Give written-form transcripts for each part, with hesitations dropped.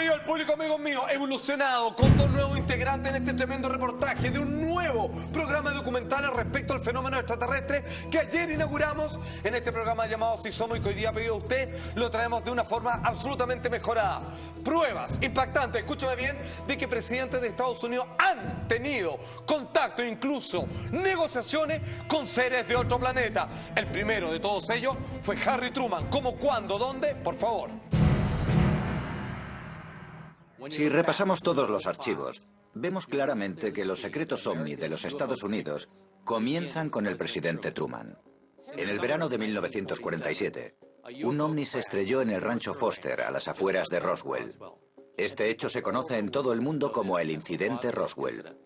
pedido el público, amigos míos, evolucionado con dos nuevos integrantes en este tremendo reportaje de un nuevo programa documental respecto al fenómeno extraterrestre que ayer inauguramos en este programa llamado Si Somos, y que hoy día ha pedido usted, lo traemos de una forma absolutamente mejorada. Pruebas impactantes, escúchame bien, de que presidentes de Estados Unidos han tenido contacto, incluso negociaciones con seres de otro planeta. El primero de todos ellos fue Harry Truman. ¿Cómo, cuándo, dónde? Por favor. Si repasamos todos los archivos, vemos claramente que los secretos OVNI de los Estados Unidos comienzan con el presidente Truman. En el verano de 1947, un OVNI se estrelló en el rancho Foster, a las afueras de Roswell. Este hecho se conoce en todo el mundo como el incidente Roswell.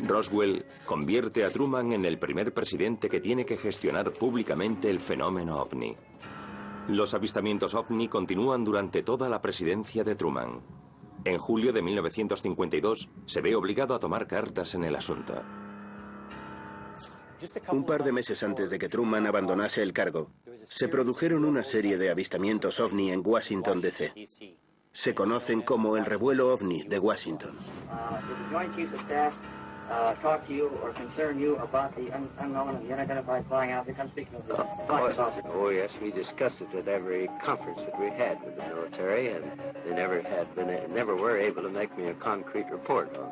Roswell convierte a Truman en el primer presidente que tiene que gestionar públicamente el fenómeno OVNI. Los avistamientos OVNI continúan durante toda la presidencia de Truman. En julio de 1952 se ve obligado a tomar cartas en el asunto. Un par de meses antes de que Truman abandonase el cargo, se produjeron una serie de avistamientos OVNI en Washington, D.C. Se conocen como el revuelo OVNI de Washington. Talk to you or concern you about the unknown and the unidentified flying object. I'm speaking of the... Oh, yes, we discussed it at every conference that we had with the military, and they never were able to make me a concrete report on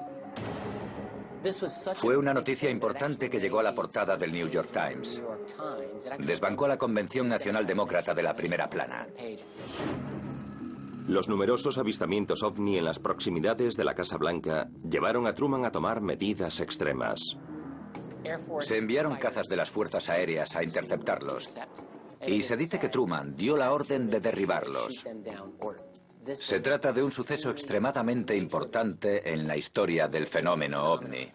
it. Fue una noticia importante que llegó a la portada del New York Times. Desbancó a la Convención Nacional Demócrata de la primera plana. Los numerosos avistamientos OVNI en las proximidades de la Casa Blanca llevaron a Truman a tomar medidas extremas. Se enviaron cazas de las fuerzas aéreas a interceptarlos, y se dice que Truman dio la orden de derribarlos. Se trata de un suceso extremadamente importante en la historia del fenómeno OVNI.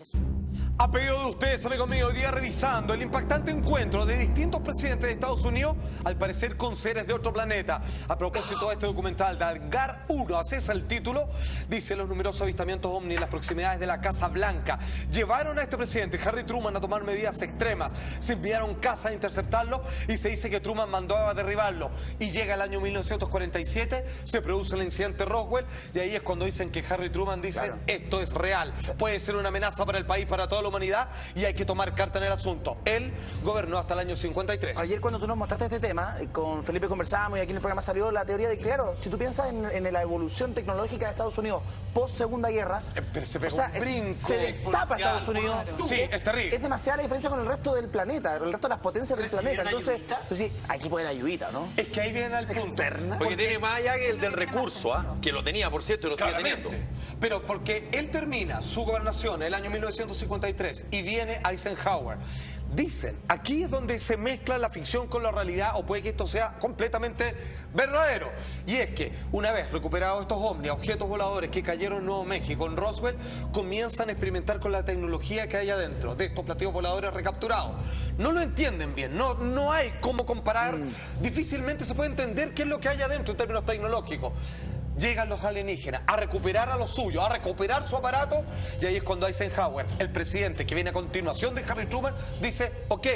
A pedido de ustedes, amigos míos, hoy día revisando el impactante encuentro de distintos presidentes de Estados Unidos, al parecer con seres de otro planeta. A propósito de este documental, Dalgar 1, así es el título, dice: los numerosos avistamientos OVNI en las proximidades de la Casa Blanca llevaron a este presidente, Harry Truman, a tomar medidas extremas. Se enviaron cazas a interceptarlo y se dice que Truman mandó a derribarlo. Y llega el año 1947, se produce el incidente Roswell, y ahí es cuando dicen que Harry Truman dice: claro, esto es real, puede ser una amenaza para el país, para toda la humanidad, y hay que tomar carta en el asunto. Él gobernó hasta el año 53. Ayer, cuando tú nos mostraste este tema, con Felipe conversamos y aquí en el programa salió la teoría de que, claro, si tú piensas en la evolución tecnológica de Estados Unidos post Segunda Guerra, pero se pegó un brinco, se destapa Estados Unidos. Claro. Sí, es terrible. Es demasiada la diferencia con el resto del planeta, el resto de las potencias del planeta. Entonces, pues sí, aquí puede la ayudita, ¿no? Es que ahí viene al punto. Externa. Porque tiene más allá que el del recurso, que lo tenía, por cierto, y lo sigue teniendo. Pero porque él termina su gobernación en el año 1953 y viene Eisenhower. Dicen, aquí es donde se mezcla la ficción con la realidad, o puede que esto sea completamente verdadero. Y es que una vez recuperados estos OVNI, objetos voladores que cayeron en Nuevo México, en Roswell, comienzan a experimentar con la tecnología que hay adentro de estos platillos voladores recapturados. No lo entienden bien, no hay cómo comparar, difícilmente se puede entender qué es lo que hay adentro en términos tecnológicos. Llegan los alienígenas a recuperar a lo suyo, a recuperar su aparato, y ahí es cuando Eisenhower, el presidente que viene a continuación de Harry Truman, dice: ok,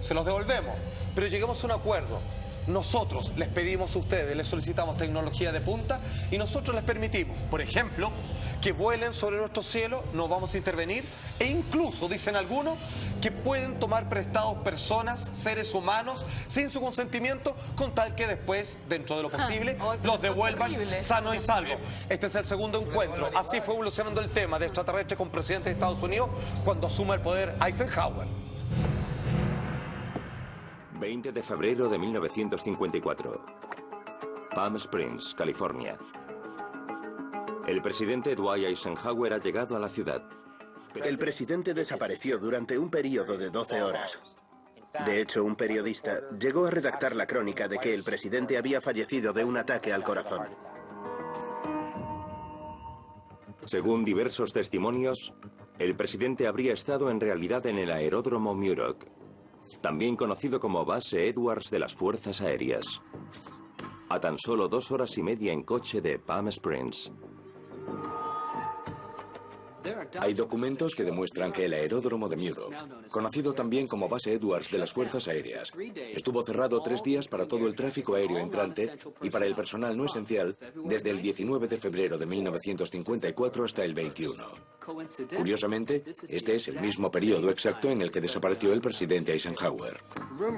se los devolvemos, pero lleguemos a un acuerdo. Nosotros les pedimos a ustedes, les solicitamos tecnología de punta y nosotros les permitimos, por ejemplo, que vuelen sobre nuestro cielo, no vamos a intervenir, e incluso, dicen algunos, que pueden tomar prestados personas, seres humanos, sin su consentimiento, con tal que después, dentro de lo posible, los devuelvan sanos y salvos. Este es el segundo encuentro. Así fue evolucionando el tema de extraterrestres con presidente de Estados Unidos cuando asume el poder Eisenhower. 20 de febrero de 1954. Palm Springs, California. El presidente Dwight Eisenhower ha llegado a la ciudad. El presidente desapareció durante un periodo de 12 horas. De hecho, un periodista llegó a redactar la crónica de que el presidente había fallecido de un ataque al corazón. Según diversos testimonios, el presidente habría estado en realidad en el aeródromo Muroc, también conocido como Base Edwards de las Fuerzas Aéreas, a tan solo 2 horas y media en coche de Palm Springs. Hay documentos que demuestran que el aeródromo de Muroc, conocido también como Base Edwards de las Fuerzas Aéreas, estuvo cerrado 3 días para todo el tráfico aéreo entrante y para el personal no esencial desde el 19 de febrero de 1954 hasta el 21. Curiosamente, este es el mismo periodo exacto en el que desapareció el presidente Eisenhower.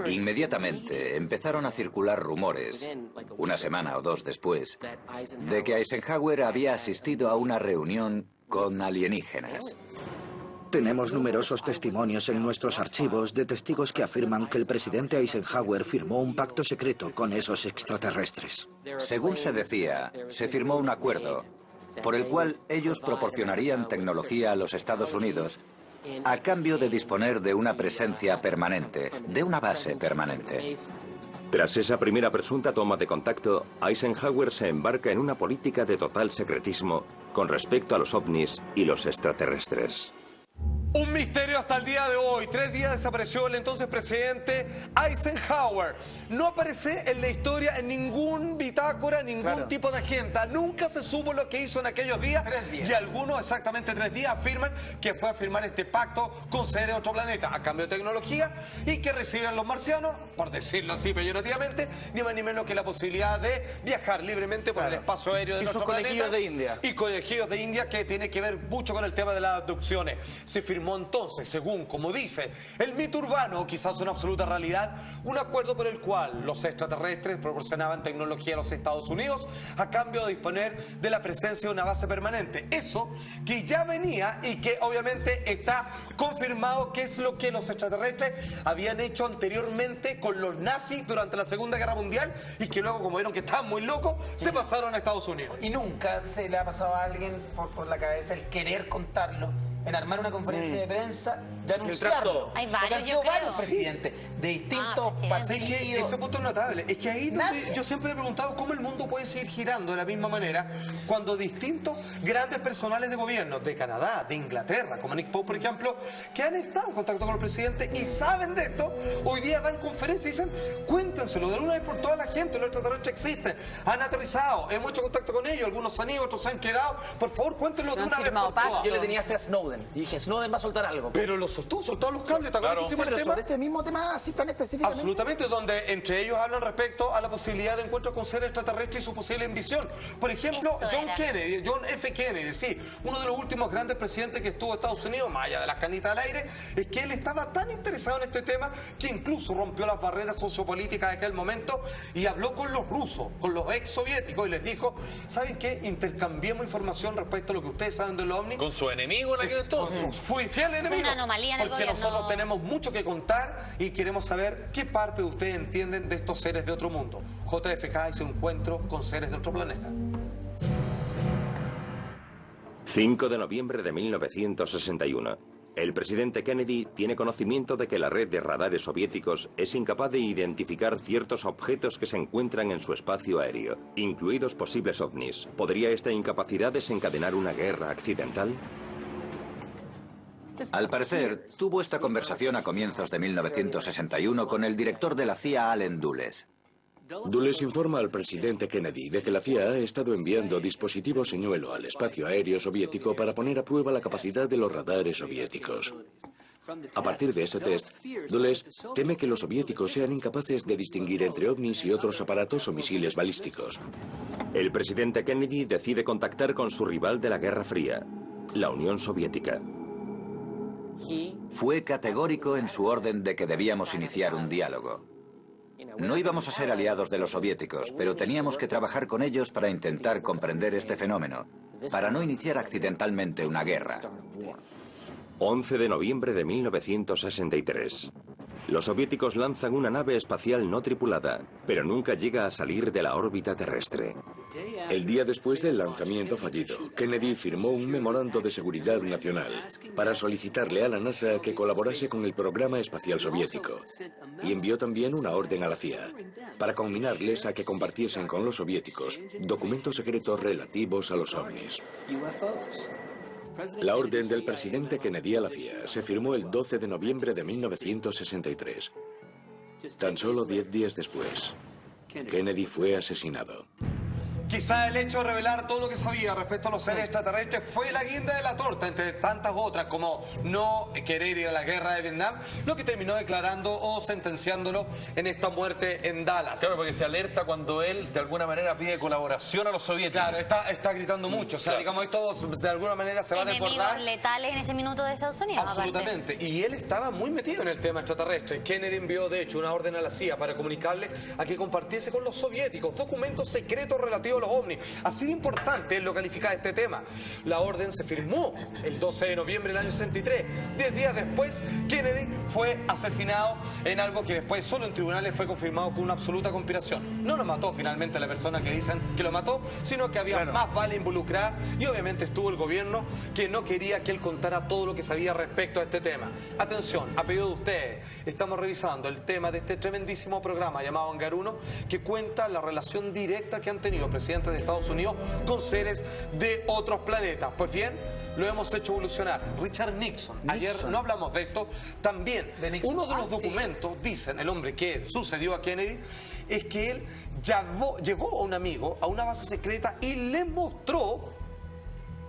Inmediatamente empezaron a circular rumores, una semana o 2 después, de que Eisenhower había asistido a una reunión con alienígenas. Tenemos numerosos testimonios en nuestros archivos de testigos que afirman que el presidente Eisenhower firmó un pacto secreto con esos extraterrestres. Según se decía, se firmó un acuerdo por el cual ellos proporcionarían tecnología a los Estados Unidos a cambio de disponer de una presencia permanente, de una base permanente. Tras esa primera presunta toma de contacto, Eisenhower se embarca en una política de total secretismo con respecto a los ovnis y los extraterrestres. Un misterio hasta el día de hoy. 3 días desapareció el entonces presidente Eisenhower. No aparece en la historia en ningún bitácora, ningún tipo de agenda. Nunca se supo lo que hizo en aquellos días. 3 días. Y algunos, exactamente 3 días, afirman que fue a firmar este pacto con seres de otro planeta a cambio de tecnología y que reciben los marcianos, por decirlo así peyorativamente, ni más ni menos que la posibilidad de viajar libremente por el espacio aéreo de y sus nuestro conejillos planeta. de India. Y conejillos de India, que tiene que ver mucho con el tema de las abducciones. Se firmó entonces, según como dice el mito urbano, quizás una absoluta realidad, un acuerdo por el cual los extraterrestres proporcionaban tecnología a los Estados Unidos a cambio de disponer de la presencia de una base permanente. Eso que ya venía y que obviamente está confirmado que es lo que los extraterrestres habían hecho anteriormente con los nazis durante la Segunda Guerra Mundial y que luego, como vieron que estaban muy locos, se pasaron a Estados Unidos. Y nunca se le ha pasado a alguien por la cabeza el querer contarlo, en armar una conferencia de prensa, de anunciarlo. Hay Porque varios, han sido yo varios creo. presidentes de distintos partidos. Ese punto es notable. Es que ahí donde yo siempre he preguntado cómo el mundo puede seguir girando de la misma manera cuando distintos grandes personales de gobierno de Canadá, de Inglaterra, como Nick Pope, por ejemplo, que han estado en contacto con el presidente y saben de esto, hoy día dan conferencias y dicen, cuéntenselo de una vez por toda la gente, los extraterrestres existen, han aterrizado, hemos hecho contacto con ellos, algunos se han ido, otros se han quedado, por favor, cuéntenlo de una vez por todas. Yo le tenía fe a Snowden y dije, Snowden va a soltar algo. Pero lo soltó los cables, ¿te acuerdas que hicimos el pero tema? sobre este mismo tema así tan específicamente. Absolutamente, donde entre ellos hablan respecto a la posibilidad de encuentro con seres extraterrestres y su posible invasión. Por ejemplo, Eso John F. Kennedy, sí, uno de los últimos grandes presidentes que estuvo en Estados Unidos, más allá de las canitas al aire, es que él estaba tan interesado en este tema que incluso rompió las barreras sociopolíticas de aquel momento y habló con los rusos, con los ex soviéticos y les dijo, ¿saben qué? Intercambiemos información respecto a lo que ustedes saben de los ovnis. Con su enemigo en aquel entonces. Fui fiel enemigo. una anomalía en el porque gobierno. nosotros tenemos mucho que contar y queremos saber qué parte de ustedes entienden de estos seres de otro mundo. JFK hizo un encuentro con seres de otro planeta. 5 de noviembre de 1961. El presidente Kennedy tiene conocimiento de que la red de radares soviéticos es incapaz de identificar ciertos objetos que se encuentran en su espacio aéreo, incluidos posibles ovnis. ¿Podría esta incapacidad desencadenar una guerra accidental? Al parecer, tuvo esta conversación a comienzos de 1961 con el director de la CIA, Allen Dulles. Dulles informa al presidente Kennedy de que la CIA ha estado enviando dispositivos señuelo al espacio aéreo soviético para poner a prueba la capacidad de los radares soviéticos. A partir de ese test, Dulles teme que los soviéticos sean incapaces de distinguir entre ovnis y otros aparatos o misiles balísticos. El presidente Kennedy decide contactar con su rival de la Guerra Fría, la Unión Soviética. Fue categórico en su orden de que debíamos iniciar un diálogo. No íbamos a ser aliados de los soviéticos, pero teníamos que trabajar con ellos para intentar comprender este fenómeno, para no iniciar accidentalmente una guerra. 11 de noviembre de 1963. Los soviéticos lanzan una nave espacial no tripulada, pero nunca llega a salir de la órbita terrestre. El día después del lanzamiento fallido, Kennedy firmó un memorando de seguridad nacional para solicitarle a la NASA que colaborase con el programa espacial soviético y envió también una orden a la CIA para conminarles a que compartiesen con los soviéticos documentos secretos relativos a los ovnis. La orden del presidente Kennedy a la CIA se firmó el 12 de noviembre de 1963. Tan solo 10 días después, Kennedy fue asesinado. Quizá el hecho de revelar todo lo que sabía respecto a los seres extraterrestres fue la guinda de la torta, entre tantas otras, como no querer ir a la guerra de Vietnam, lo que terminó declarando o sentenciándolo en esta muerte en Dallas. Claro, porque se alerta cuando él de alguna manera pide colaboración a los soviéticos. Claro, está gritando mucho, o sea, digamos, esto de alguna manera se va a desbordar. Enemigos letales en ese minuto de Estados Unidos. Absolutamente, aparte. y él estaba muy metido en el tema extraterrestre. Kennedy envió, de hecho, una orden a la CIA para comunicarle a que compartiese con los soviéticos documentos secretos relativos a los ovnis. Así de importante es lo calificado este tema. La orden se firmó el 12 de noviembre del año 63. 10 días después, Kennedy fue asesinado en algo que después solo en tribunales fue confirmado con una absoluta conspiración. No lo mató finalmente la persona que dicen que lo mató, sino que había más bala involucrada y obviamente estuvo el gobierno que no quería que él contara todo lo que sabía respecto a este tema. Atención, a pedido de ustedes, estamos revisando el tema de este tremendísimo programa llamado Hangar 1, que cuenta la relación directa que han tenido presidentes de Estados Unidos con seres de otros planetas. Pues bien, lo hemos hecho evolucionar. Richard Nixon. Ayer no hablamos de esto. También, uno de los documentos, dicen, el hombre que sucedió a Kennedy, es que él llevó a un amigo a una base secreta y le mostró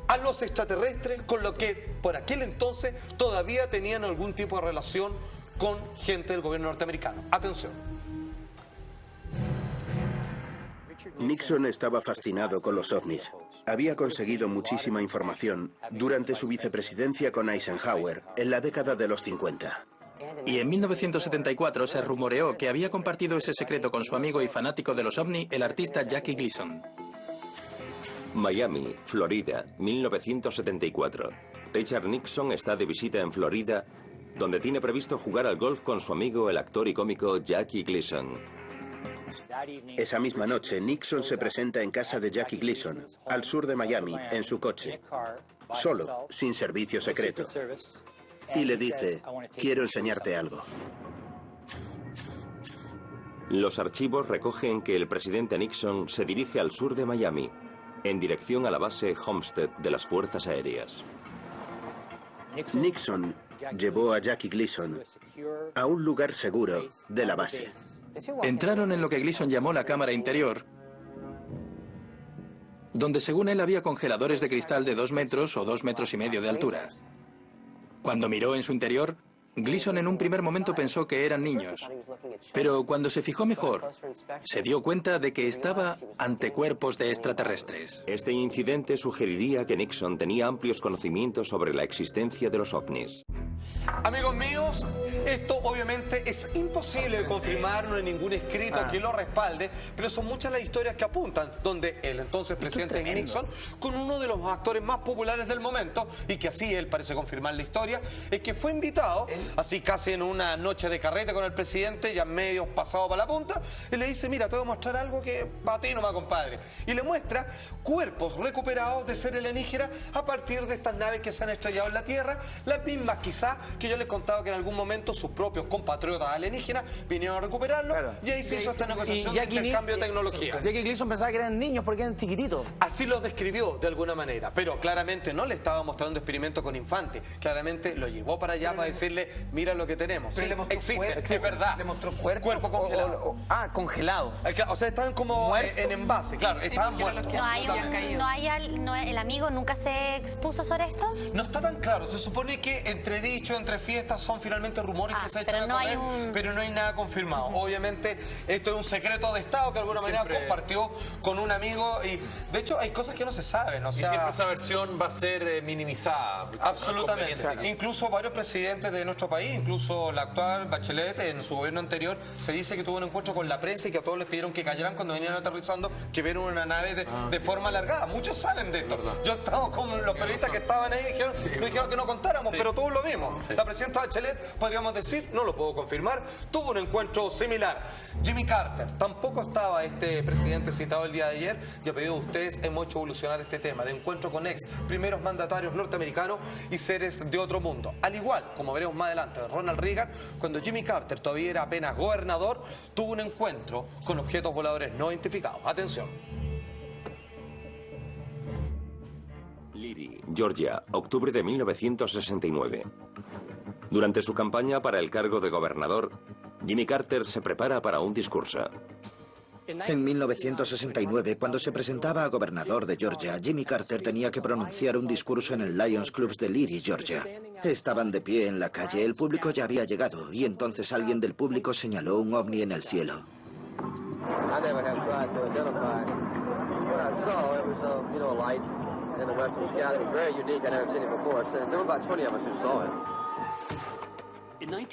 a los extraterrestres con lo que por aquel entonces todavía tenían algún tipo de relación con gente del gobierno norteamericano. Atención. Nixon estaba fascinado con los ovnis. Había conseguido muchísima información durante su vicepresidencia con Eisenhower en la década de los 50. Y en 1974 se rumoreó que había compartido ese secreto con su amigo y fanático de los ovni, el artista Jackie Gleason. Miami, Florida, 1974. Richard Nixon está de visita en Florida, donde tiene previsto jugar al golf con su amigo, el actor y cómico Jackie Gleason. Esa misma noche, Nixon se presenta en casa de Jackie Gleason, al sur de Miami, en su coche, solo, sin servicio secreto. Y le dice, quiero enseñarte algo. Los archivos recogen que el presidente Nixon se dirige al sur de Miami, en dirección a la base Homestead de las Fuerzas Aéreas. Nixon llevó a Jackie Gleason a un lugar seguro de la base. Entraron en lo que Gleason llamó la cámara interior, donde según él había congeladores de cristal de 2 metros o 2,5 metros de altura. Cuando miró en su interior, Gleason en un primer momento pensó que eran niños, pero cuando se fijó mejor, se dio cuenta de que estaba ante cuerpos de extraterrestres. Este incidente sugeriría que Nixon tenía amplios conocimientos sobre la existencia de los ovnis. Amigos míos, esto obviamente es imposible de confirmar, no hay ningún escrito que lo respalde, pero son muchas las historias que apuntan, donde el entonces presidente Nixon, con uno de los actores más populares del momento, y que así él parece confirmar la historia, es que fue invitado, así casi en una noche de carrete con el presidente, ya medio pasado para la punta, y le dice, mira, te voy a mostrar algo que a ti no me compadre. Y le muestra cuerpos recuperados de seres alienígenas a partir de estas naves que se han estrellado en la Tierra, las mismas quizá que yo les contaba que en algún momento sus propios compatriotas alienígenas vinieron a recuperarlo, y ahí se hizo esta negociación de intercambio de tecnología. Jackie Gleason pensaba que eran niños porque eran chiquititos. Así los describió de alguna manera, pero claramente no le estaba mostrando experimentos con infantes, claramente lo llevó para allá para decirle, mira lo que tenemos. Pero Sí, le mostró existe, cuerpo, es verdad. Le mostró cuerpo congelado. Congelado. O sea, estaban como en envase, claro, estaban muertos. ¿El amigo nunca se expuso sobre esto? No está tan claro, se supone que entre dichos, entre fiestas, son finalmente rumores que se echan a correr, pero no hay nada confirmado. Obviamente, esto es un secreto de Estado que de alguna manera compartió con un amigo y, de hecho, hay cosas que no se saben. O sea, y siempre esa versión va a ser minimizada. Absolutamente. Incluso varios presidentes de nuestro país, incluso la actual Bachelet, en su gobierno anterior, se dice que tuvo un encuentro con la prensa y que a todos les pidieron que cayeran cuando venían aterrizando, que vieron una nave de forma alargada. Muchos saben de esto. Yo he estado con los periodistas que estaban ahí y dijeron que no contáramos, pero todos lo vimos. La presidenta Bachelet, podríamos decir, no lo puedo confirmar, tuvo un encuentro similar. Jimmy Carter, tampoco estaba este presidente citado el día de ayer, y a pedido de ustedes hemos hecho evolucionar este tema de encuentro con ex primeros mandatarios norteamericanos y seres de otro mundo. Al igual, como veremos más adelante, de Ronald Reagan, cuando Jimmy Carter todavía era apenas gobernador, tuvo un encuentro con objetos voladores no identificados. Atención. Leary, Georgia, octubre de 1969. Durante su campaña para el cargo de gobernador, Jimmy Carter se prepara para un discurso. En 1969, cuando se presentaba a gobernador de Georgia, Jimmy Carter tenía que pronunciar un discurso en el Lions Club de Leary, Georgia. Estaban de pie en la calle, el público ya había llegado, y entonces alguien del público señaló un ovni en el cielo.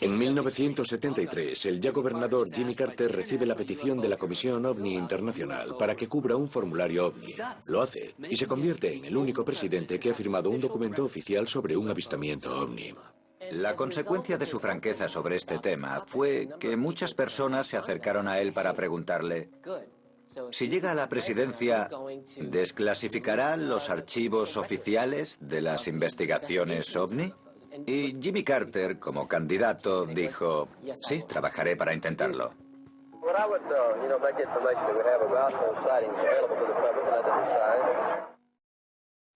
En 1973, el ya gobernador Jimmy Carter recibe la petición de la Comisión OVNI Internacional para que cubra un formulario OVNI. Lo hace y se convierte en el único presidente que ha firmado un documento oficial sobre un avistamiento OVNI. La consecuencia de su franqueza sobre este tema fue que muchas personas se acercaron a él para preguntarle: si llega a la presidencia, ¿desclasificará los archivos oficiales de las investigaciones OVNI? Y Jimmy Carter, como candidato, dijo: sí, trabajaré para intentarlo.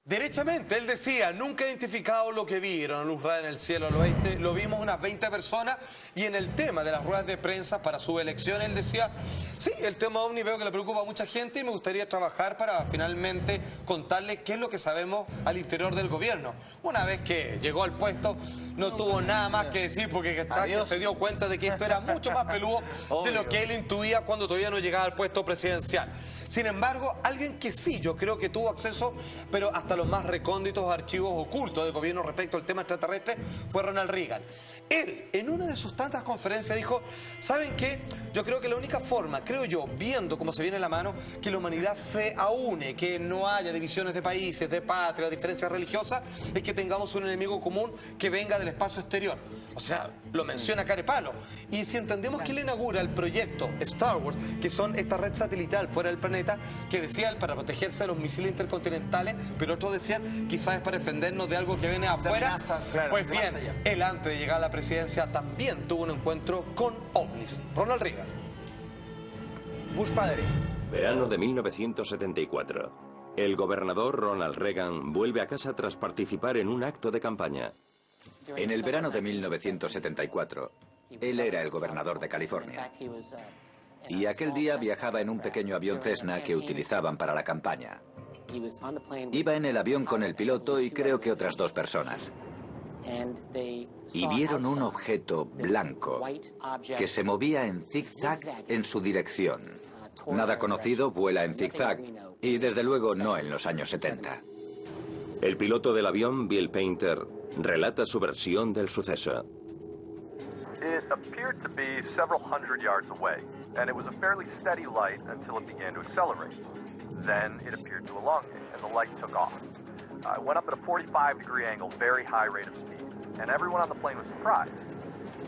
Derechamente, él decía: nunca he identificado lo que vi, era una luz rara en el cielo al oeste, lo vimos unas 20 personas, y en el tema de las ruedas de prensa para su elección, él decía: sí, el tema OVNI veo que le preocupa a mucha gente y me gustaría trabajar para finalmente contarle qué es lo que sabemos al interior del gobierno. Una vez que llegó al puesto, no tuvo nada más que decir, porque se dio cuenta de que esto era mucho más peludo de lo que él intuía cuando todavía no llegaba al puesto presidencial. Sin embargo, alguien que sí, yo creo que tuvo acceso, pero hasta los más recónditos archivos ocultos del gobierno respecto al tema extraterrestre, fue Ronald Reagan. Él, en una de sus tantas conferencias, dijo: ¿saben qué? Yo creo que la única forma, creo yo, viendo cómo se viene la mano, que la humanidad se aúne, que no haya divisiones de países, de patria, diferencias religiosas, es que tengamos un enemigo común que venga del espacio exterior. O sea, lo menciona carepalo. Y si entendemos que él inaugura el proyecto Star Wars, que son esta red satelital fuera del planeta, que decía él para protegerse de los misiles intercontinentales, pero otros decían quizás es para defendernos de algo que viene afuera. Pues bien, él antes de llegar a la presidencia también tuvo un encuentro con ovnis. Ronald Reagan. Bush padre. Verano de 1974. El gobernador Ronald Reagan vuelve a casa tras participar en un acto de campaña. En el verano de 1974, él era el gobernador de California. Y aquel día viajaba en un pequeño avión Cessna que utilizaban para la campaña. Iba en el avión con el piloto y creo que otras 2 personas. Y vieron un objeto blanco que se movía en zigzag en su dirección. Nada conocido vuela en zigzag, y desde luego no en los años 70. El piloto del avión, Bill Painter, relata su versión del suceso. It appeared to be several hundred yards away, and it was a fairly steady light until it began to accelerate. Then it appeared to elongate, and the light took off. It went up at a 45-degree angle, very high rate of speed, and everyone on the plane was surprised.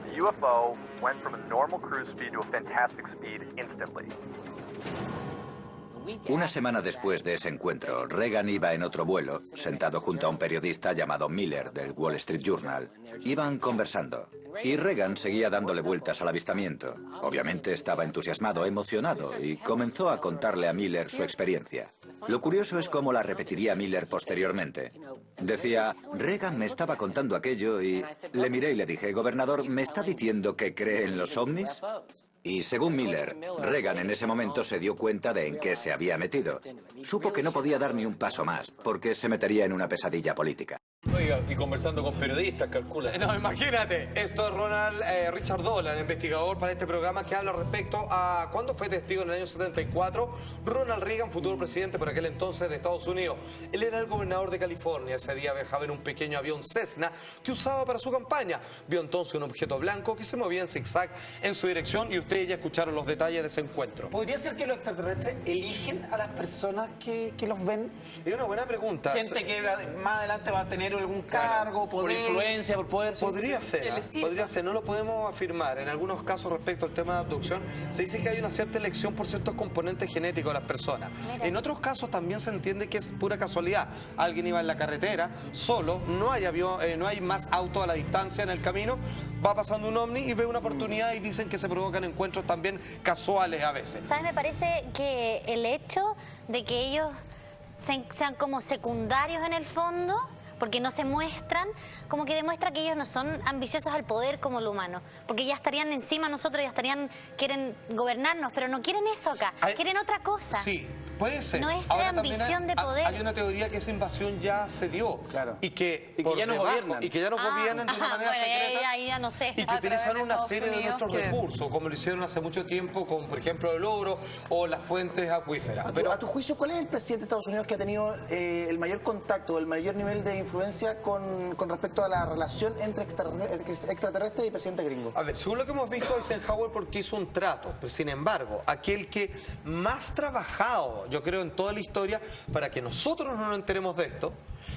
The UFO went from a normal cruise speed to a fantastic speed instantly. Una semana después de ese encuentro, Reagan iba en otro vuelo, sentado junto a un periodista llamado Miller del Wall Street Journal. Iban conversando, y Reagan seguía dándole vueltas al avistamiento. Obviamente estaba entusiasmado, emocionado, y comenzó a contarle a Miller su experiencia. Lo curioso es cómo la repetiría Miller posteriormente. Decía: Reagan me estaba contando aquello y le miré y le dije: gobernador, ¿me está diciendo que cree en los ovnis? Y según Miller, Reagan en ese momento se dio cuenta de en qué se había metido. Supo que no podía dar ni un paso más, porque se metería en una pesadilla política. Oiga, y conversando con periodistas, calcula. No, imagínate. Esto es Richard Dolan, investigador para este programa, que habla respecto a cuándo fue testigo en el año 74 Ronald Reagan, futuro presidente por aquel entonces de Estados Unidos. Él era el gobernador de California. Ese día viajaba en un pequeño avión Cessna que usaba para su campaña. Vio entonces un objeto blanco que se movía en zigzag en su dirección, y ustedes ya escucharon los detalles de ese encuentro. ¿Podría ser que los extraterrestres eligen a las personas que los ven? Es una buena pregunta. Gente que más adelante va a tener algún cargo, poder, por influencia, por poder. Podría ser, no lo podemos afirmar. En algunos casos respecto al tema de abducción, se dice que hay una cierta elección por ciertos componentes genéticos de las personas. En otros casos también se entiende que es pura casualidad. Alguien iba en la carretera, solo, no hay avión, no hay más auto a la distancia en el camino, va pasando un ovni y ve una oportunidad, y dicen que se provocan encuentros también casuales a veces. ¿Sabes? Me parece que el hecho de que ellos sean como secundarios en el fondo porque no se muestran, como que demuestra que ellos no son ambiciosos al poder como lo humano, porque ya estarían encima de nosotros, quieren gobernarnos, pero no quieren eso acá, quieren otra cosa. Sí, puede ser. No es Ahora, de ambición de poder. Hay una teoría que esa invasión ya se dio. Claro. Y que ya nos gobiernan. Y que ya nos gobiernan de una manera secreta. Ahí ya no sé. Y que utilizan una serie de nuestros recursos, como lo hicieron hace mucho tiempo con, por ejemplo, el oro o las fuentes acuíferas. Pero a tu juicio, ¿cuál es el presidente de Estados Unidos que ha tenido el mayor contacto, el mayor nivel de influencia con respecto a la relación entre extraterrestres y presidente gringo? A ver, según lo que hemos visto, Eisenhower porque hizo un trato, pero sin embargo, aquel que más trabajado, yo creo, en toda la historia, para que nosotros no nos enteremos de esto,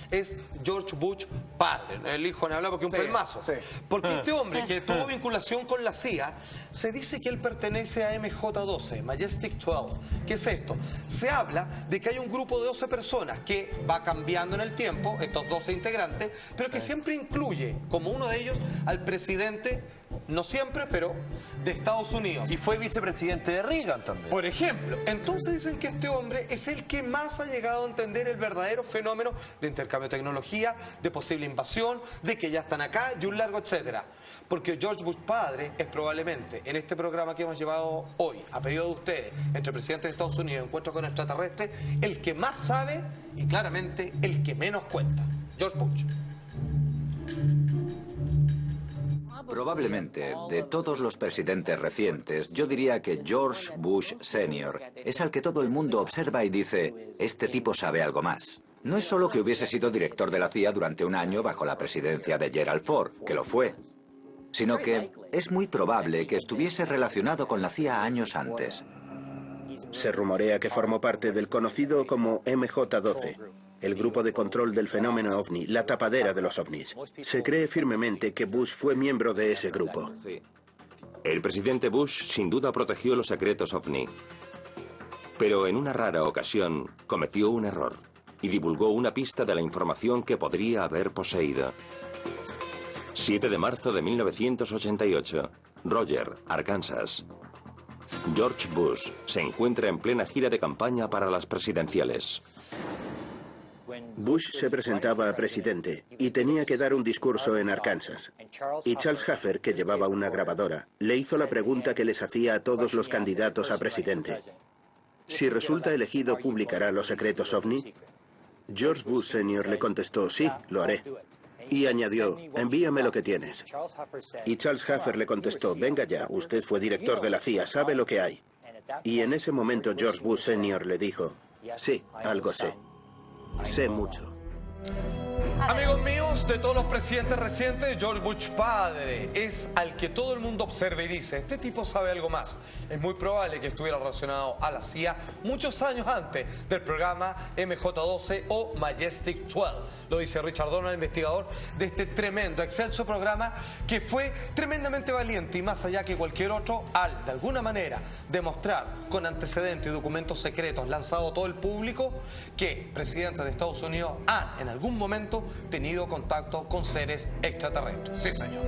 es George Bush padre. El hijo no habla porque es un pelmazo. Sí. Porque este hombre que tuvo vinculación con la CIA, se dice que él pertenece a MJ-12, Majestic 12. ¿Qué es esto? Se habla de que hay un grupo de 12 personas que va cambiando en el tiempo, estos 12 integrantes, pero que siempre incluye como uno de ellos al presidente, no siempre, pero de Estados Unidos. Y fue vicepresidente de Reagan también. Por ejemplo, entonces dicen que este hombre es el que más ha llegado a entender el verdadero fenómeno de intercambio de tecnología, de posible invasión, de que ya están acá y un largo etcétera. Porque George Bush padre es probablemente, en este programa que hemos llevado hoy, a pedido de ustedes, entre presidentes de Estados Unidos y encuentros con extraterrestres, el que más sabe y claramente el que menos cuenta. George Bush. Probablemente, de todos los presidentes recientes, yo diría que George Bush Sr. es al que todo el mundo observa y dice, este tipo sabe algo más. No es solo que hubiese sido director de la CIA durante un año bajo la presidencia de Gerald Ford, que lo fue, sino que es muy probable que estuviese relacionado con la CIA años antes. Se rumorea que formó parte del conocido como MJ-12. El grupo de control del fenómeno ovni, la tapadera de los ovnis. Se cree firmemente que Bush fue miembro de ese grupo. El presidente Bush sin duda protegió los secretos ovni. Pero en una rara ocasión cometió un error y divulgó una pista de la información que podría haber poseído. 7 de marzo de 1988, Roger, Arkansas. George Bush se encuentra en plena gira de campaña para las presidenciales. Bush se presentaba a presidente y tenía que dar un discurso en Arkansas. Y Charles Haffer, que llevaba una grabadora, le hizo la pregunta que les hacía a todos los candidatos a presidente. Si resulta elegido, ¿publicará los secretos ovni? George Bush Sr. le contestó, sí, lo haré. Y añadió, envíame lo que tienes. Y Charles Haffer le contestó, venga ya, usted fue director de la CIA, sabe lo que hay. Y en ese momento George Bush Sr. le dijo, sí, algo sé. Sé mucho. Amigos míos, de todos los presidentes recientes, George Bush padre es al que todo el mundo observa y dice, este tipo sabe algo más. Es muy probable que estuviera relacionado a la CIA muchos años antes del programa MJ-12 o Majestic 12. Lo dice Richard Donald, investigador de este tremendo, excelso programa que fue tremendamente valiente y más allá que cualquier otro al, de alguna manera, demostrar con antecedentes y documentos secretos lanzados a todo el público que presidentes de Estados Unidos han en algún momento tenido contacto con seres extraterrestres. Sí, señor.